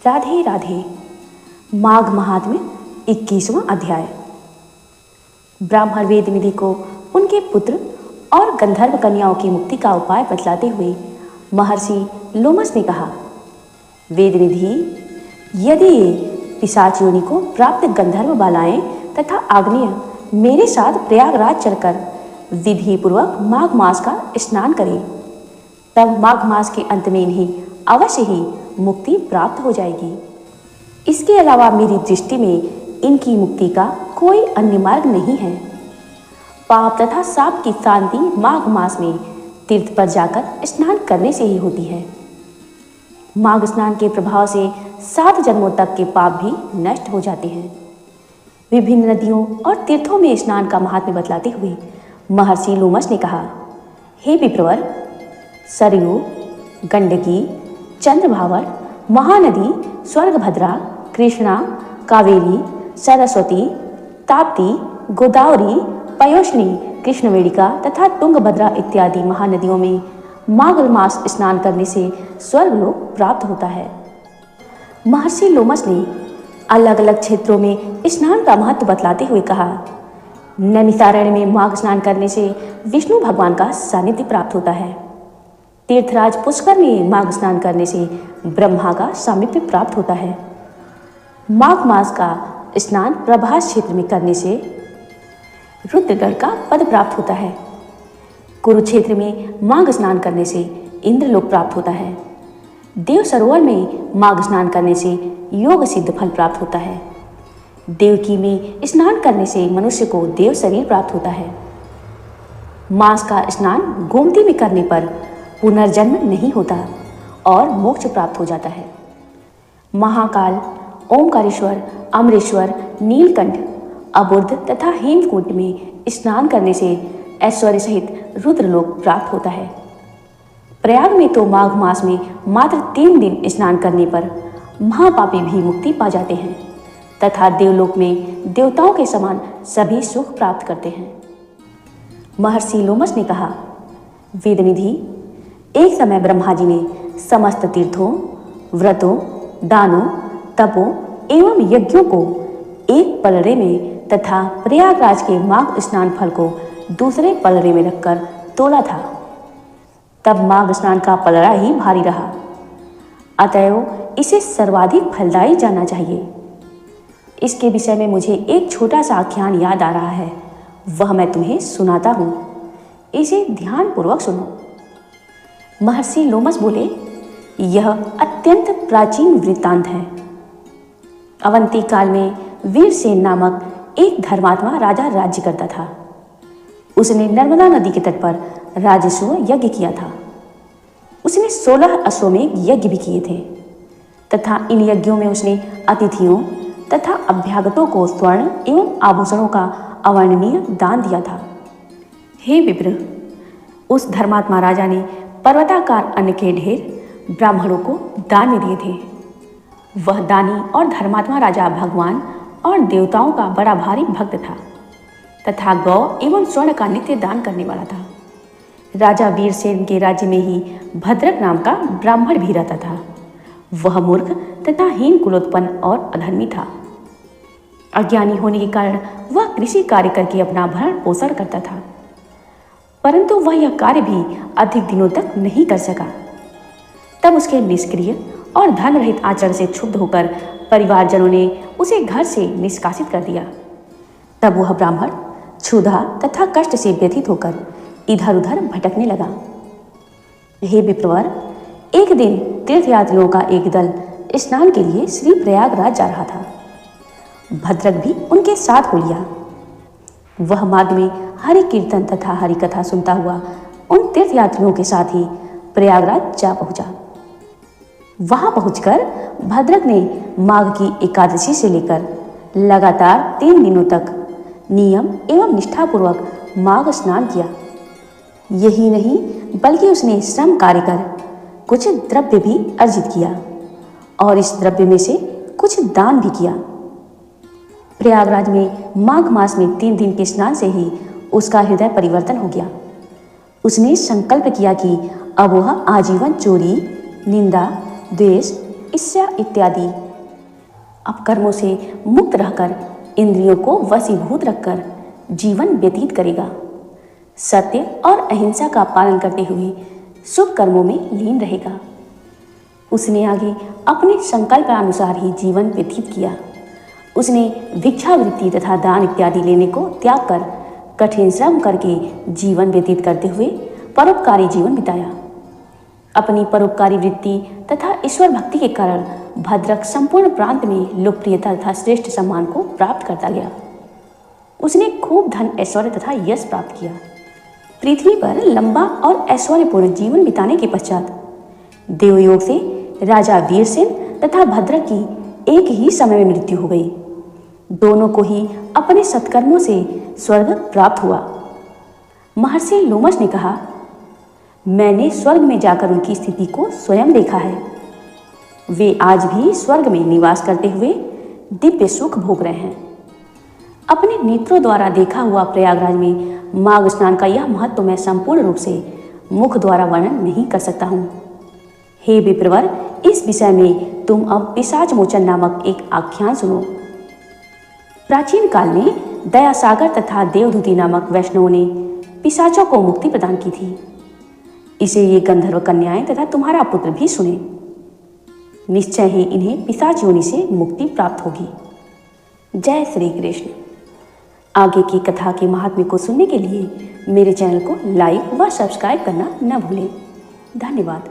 राधे राधे। माघ महात्म्य 21वां अध्याय। ब्राह्मण वेद निधि को उनके पुत्र और गंधर्व कन्याओं की मुक्ति का उपाय बतलाते हुए महर्षि लोमस ने कहा, वेद निधि, यदि पिशाच योनि को प्राप्त गंधर्व बालाएं तथा आग्नेय मेरे साथ प्रयागराज चलकर विधि पूर्वक माघ मास का स्नान करें, तब माघ मास के अंत में इन्हें अवश्य ही मुक्ति प्राप्त हो जाएगी। इसके अलावा मेरी दृष्टि में इनकी मुक्ति का कोई अन्य मार्ग नहीं है। पाप तथा साप की शांति माघ मास में तीर्थ पर जाकर स्नान करने से ही होती है। माघ स्नान के प्रभाव से 7 जन्मों तक के पाप भी नष्ट हो जाते हैं। विभिन्न नदियों और तीर्थों में स्नान का महात्म्य बतलाते हुए महर्षि लोमस ने कहा, हे विप्रवर, सरयू, गंडकी, चंद्रभावर, महानदी, स्वर्गभद्रा, कृष्णा, कावेरी, सरस्वती, ताप्ती, गोदावरी, पयोष्णी, कृष्णवेणिका तथा तुंगभद्रा इत्यादि महानदियों में माघ मास स्नान करने से स्वर्गलोक प्राप्त होता है। महर्षि लोमस ने अलग अलग क्षेत्रों में स्नान का महत्व बतलाते हुए कहा, नैमिषारण्य में माघ स्नान करने से विष्णु भगवान का सानिध्य प्राप्त होता है। तीर्थराज पुष्कर में माघ स्नान करने से ब्रह्मा का सामीप्य प्राप्त होता है। माघ मास का स्नान प्रभास क्षेत्र में करने से रुद्रगढ़ का पद प्राप्त होता है। कुरुक्षेत्र में माघ स्नान करने से इंद्रलोक प्राप्त होता है। देव सरोवर में माघ स्नान करने से योग सिद्ध फल प्राप्त होता है। देवकी में स्नान करने से मनुष्य को देव शरीर प्राप्त होता है। मास का स्नान गोमती में करने पर पुनर्जन्म नहीं होता और मोक्ष प्राप्त हो जाता है। महाकाल, ओमकारेश्वर, अमरेश्वर, नीलकंठ, अबुर्ध तथा हेमकूट में स्नान करने से ऐश्वर्य सहित रुद्रलोक प्राप्त होता है। प्रयाग में तो माघ मास में मात्र 3 दिन स्नान करने पर महापापी भी मुक्ति पा जाते हैं तथा देवलोक में देवताओं के समान सभी सुख प्राप्त करते हैं। महर्षि लोमस ने कहा, वेदनिधि, एक समय ब्रह्मा जी ने समस्त तीर्थों, व्रतों, दानों, तपों एवं यज्ञों को एक पलड़े में तथा प्रयागराज के माघ स्नान फल को दूसरे पलड़े में रखकर तोला था। तब माघ स्नान का पलड़ा ही भारी रहा, अतएव इसे सर्वाधिक फलदायी जाना चाहिए। इसके विषय में मुझे एक छोटा सा आख्यान याद आ रहा है, वह मैं तुम्हें सुनाता हूँ, इसे ध्यानपूर्वक सुनो। महर्षि लोमस बोले, यह अत्यंत प्राचीन वृत्तांत है। अवंती काल में वीरसेन नामक एक धर्मात्मा राजा राज्य करता था। उसने नर्मदा नदी के तट पर राजस्व यज्ञ किया था। उसने 16 अश्वमेध यज्ञ भी किए थे तथा इन यज्ञों में उसने अतिथियों तथा अभ्यागतों को स्वर्ण एवं आभूषणों का अवर्णनीय दान दिया था। हे विप्र, उस धर्मात्मा राजा ने पर्वताकार अन्न के ढेर ब्राह्मणों को दान में दिए थे। वह दानी और धर्मात्मा राजा भगवान और देवताओं का बड़ा भारी भक्त था तथा गौ एवं स्वर्ण का नित्य दान करने वाला था। राजा वीरसेन के राज्य में ही भद्रक नाम का ब्राह्मण भी रहता था। वह मूर्ख तथा हीन कुलोत्पन्न और अधर्मी था। अज्ञानी होने के कारण वह कृषि कार्य करके अपना भरण पोषण करता था, परंतु वह यह कार्य भी अधिक दिनों तक नहीं कर सका। तब उसके निष्क्रिय और धन रहित आचरण से क्षुब्ध होकर परिवारजनों ने उसे घर से निष्कासित कर दिया। तब वह ब्राह्मण क्षुधा तथा कष्ट से व्यथित होकर इधर उधर भटकने लगा। हे विप्रवर, एक दिन तीर्थयात्रियों का एक दल स्नान के लिए श्री प्रयागराज जा रहा था। भद्रक भी उनके साथ हो लिया। वह मार्ग में हरि कीर्तन तथा हरि कथा सुनता हुआ उन तीर्थयात्रियों के साथ ही प्रयागराज जा पहुंचा। वहां पहुंचकर भद्रक ने माघ की एकादशी से लेकर लगातार 3 दिनों तक नियम एवं निष्ठापूर्वक माघ स्नान किया। यही नहीं बल्कि उसने श्रम कार्य कर कुछ द्रव्य भी अर्जित किया और इस द्रव्य में से कुछ दान भी किया। प्रयागराज में माघ मास में 3 दिन के स्नान से ही उसका हृदय परिवर्तन हो गया। उसने संकल्प किया कि अब वह आजीवन चोरी, निंदा, द्वेष, ईर्ष्या इत्यादि अपकर्मों से मुक्त रहकर इंद्रियों को वशीभूत रखकर जीवन व्यतीत करेगा। सत्य और अहिंसा का पालन करते हुए शुभ कर्मों में लीन रहेगा। उसने आगे अपने संकल्प अनुसार ही जीवन व्यतीत किया। उसने भिक्षावृत्ति तथा दान इत्यादि लेने को त्याग कर कठिन श्रम करके जीवन व्यतीत करते हुए परोपकारी जीवन बिताया। अपनी परोपकारी वृत्ति तथा ईश्वर भक्ति के कारण भद्रक संपूर्ण प्रांत में लोकप्रियता तथा श्रेष्ठ सम्मान को प्राप्त करता गया। उसने खूब धन ऐश्वर्य तथा यश प्राप्त किया। पृथ्वी पर लंबा और ऐश्वर्यपूर्ण जीवन बिताने के पश्चात देवयोग से राजा वीरसेन तथा भद्रक की एक ही समय में मृत्यु हो गई। दोनों को ही अपने सत्कर्मों से स्वर्ग प्राप्त हुआ। महर्षि लोमश ने कहा, मैंने स्वर्ग में जाकर उनकी स्थिति को स्वयं देखा है। वे आज भी स्वर्ग में निवास करते हुए दिव्य सुख भोग रहे हैं। अपने नेत्रों द्वारा देखा हुआ प्रयागराज में माघ स्नान का यह महत्व मैं संपूर्ण रूप से मुख द्वारा वर्णन नहीं कर सकता हूँ। हे विप्रवर, इस विषय में तुम अब पिशाच मोचन नामक एक आख्यान सुनो। प्राचीन काल में दयासागर तथा देवदूति नामक वैष्णवों ने पिशाचों को मुक्ति प्रदान की थी। इसे ये गंधर्व कन्याएं तथा तुम्हारा पुत्र भी सुने। निश्चय ही इन्हें पिशाच योनि से मुक्ति प्राप्त होगी। जय श्री कृष्ण। आगे की कथा के महात्म्य को सुनने के लिए मेरे चैनल को लाइक व सब्सक्राइब करना न भूलें। धन्यवाद।